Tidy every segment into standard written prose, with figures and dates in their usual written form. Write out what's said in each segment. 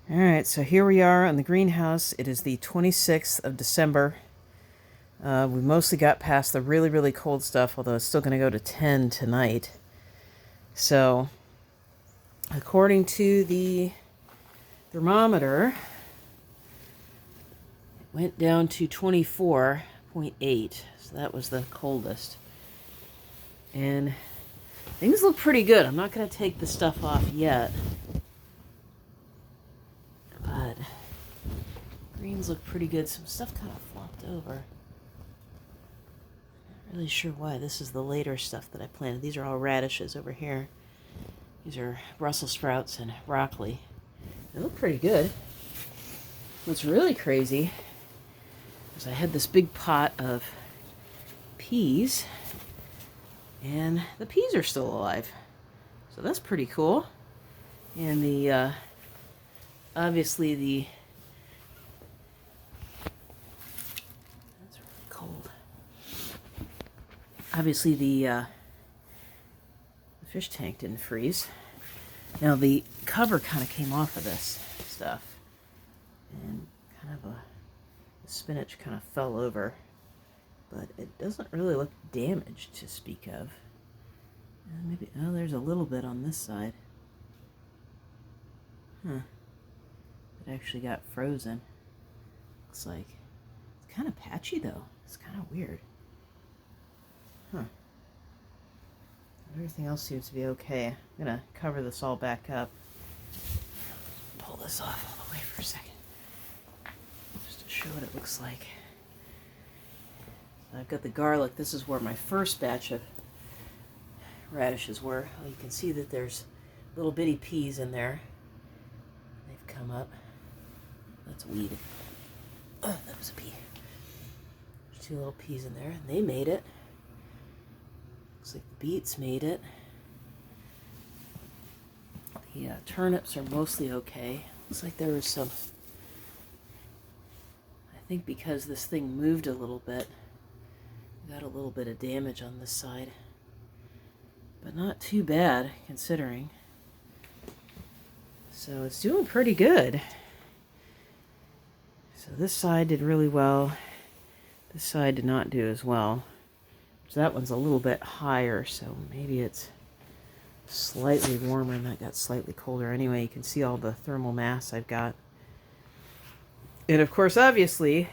All right, so here we are in the greenhouse. It is the 26th of December. We mostly got past the really, really cold stuff, although it's still going to go to 10 tonight. So, according to the thermometer, it went down to 24.8. So that was the coldest. And things look pretty good. I'm not going to take the stuff off yet. But greens look pretty good. Some stuff kind of flopped over. Not really sure why. This is the later stuff that I planted. These are all radishes over here. These are Brussels sprouts and broccoli. They look pretty good. What's really crazy is I had this big pot of peas, and the peas are still alive. So that's pretty cool. And the obviously that's really cold. Obviously the fish tank didn't freeze. Now the cover kind of came off of this stuff, and the spinach kind of fell over, but it doesn't really look damaged to speak of. And maybe, oh, there's a little bit on this side. Huh. It actually got frozen. Looks like it's kind of patchy though. It's kind of weird. Huh. Everything else seems to be okay. I'm gonna cover this all back up. Pull this off all the way for a second, just to show what it looks like. So I've got the garlic. This is where my first batch of radishes were. Well, you can see that there's little bitty peas in there. They've come up. That's a weed. Oh, that was a pea. There's 2 little peas in there, and they made it. Looks like the beets made it. The turnips are mostly okay. Looks like there was some, I think because this thing moved a little bit, got a little bit of damage on this side. But not too bad, considering. So it's doing pretty good. So this side did really well. This side did not do as well. So that one's a little bit higher, so maybe it's slightly warmer, and that got slightly colder. Anyway, you can see all the thermal mass I've got. And of course, obviously,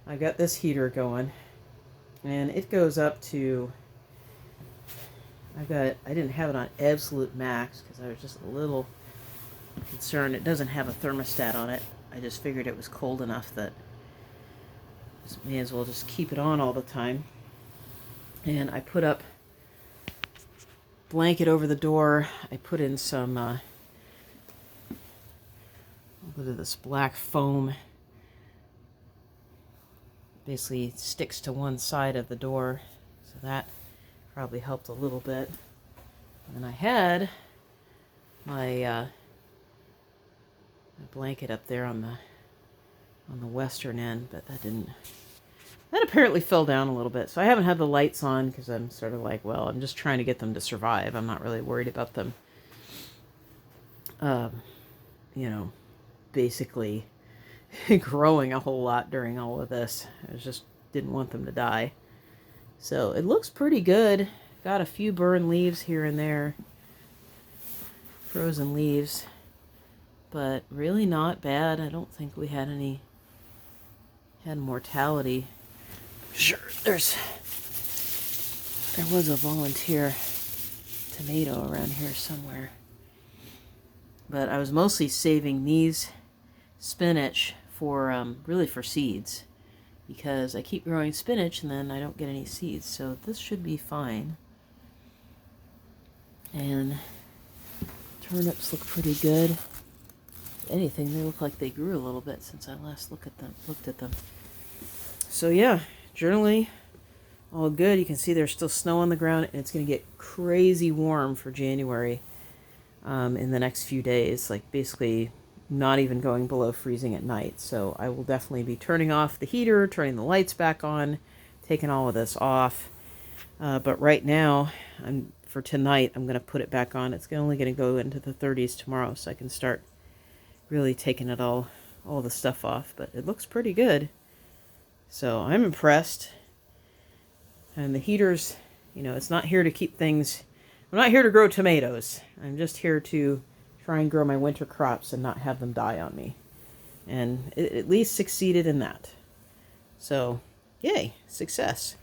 I got this heater going, and it goes up to, I didn't have it on absolute max because I was just a little concerned. It doesn't have a thermostat on it. I just figured it was cold enough that may as well just keep it on all the time. And I put up blanket over the door. I put in some a little of this black foam. Basically sticks to one side of the door, so that probably helped a little bit. And I had my blanket up there on the western end, but that apparently fell down a little bit. So I haven't had the lights on because I'm sort of like, well, I'm just trying to get them to survive. I'm not really worried about them, basically growing a whole lot during all of this. I just didn't want them to die. So it looks pretty good. Got a few burned leaves here and there, frozen leaves, but really not bad. I don't think we had mortality. Sure, there was a volunteer tomato around here somewhere. But I was mostly saving these spinach for really for seeds, because I keep growing spinach and then I don't get any seeds. So this should be fine. And turnips look pretty good. If anything, they look like they grew a little bit since I last looked at them. So yeah, generally all good. You can see there's still snow on the ground, and it's going to get crazy warm for January in the next few days, like basically not even going below freezing at night. So I will definitely be turning off the heater, turning the lights back on, taking all of this off. But right now, for tonight, I'm going to put it back on. It's only going to go into the 30s tomorrow, so I can start really taken it all the stuff off, but it looks pretty good. So I'm impressed. And the heaters, you know, it's not here to keep things, I'm not here to grow tomatoes. I'm just here to try and grow my winter crops and not have them die on me. And it at least succeeded in that. So, yay, success.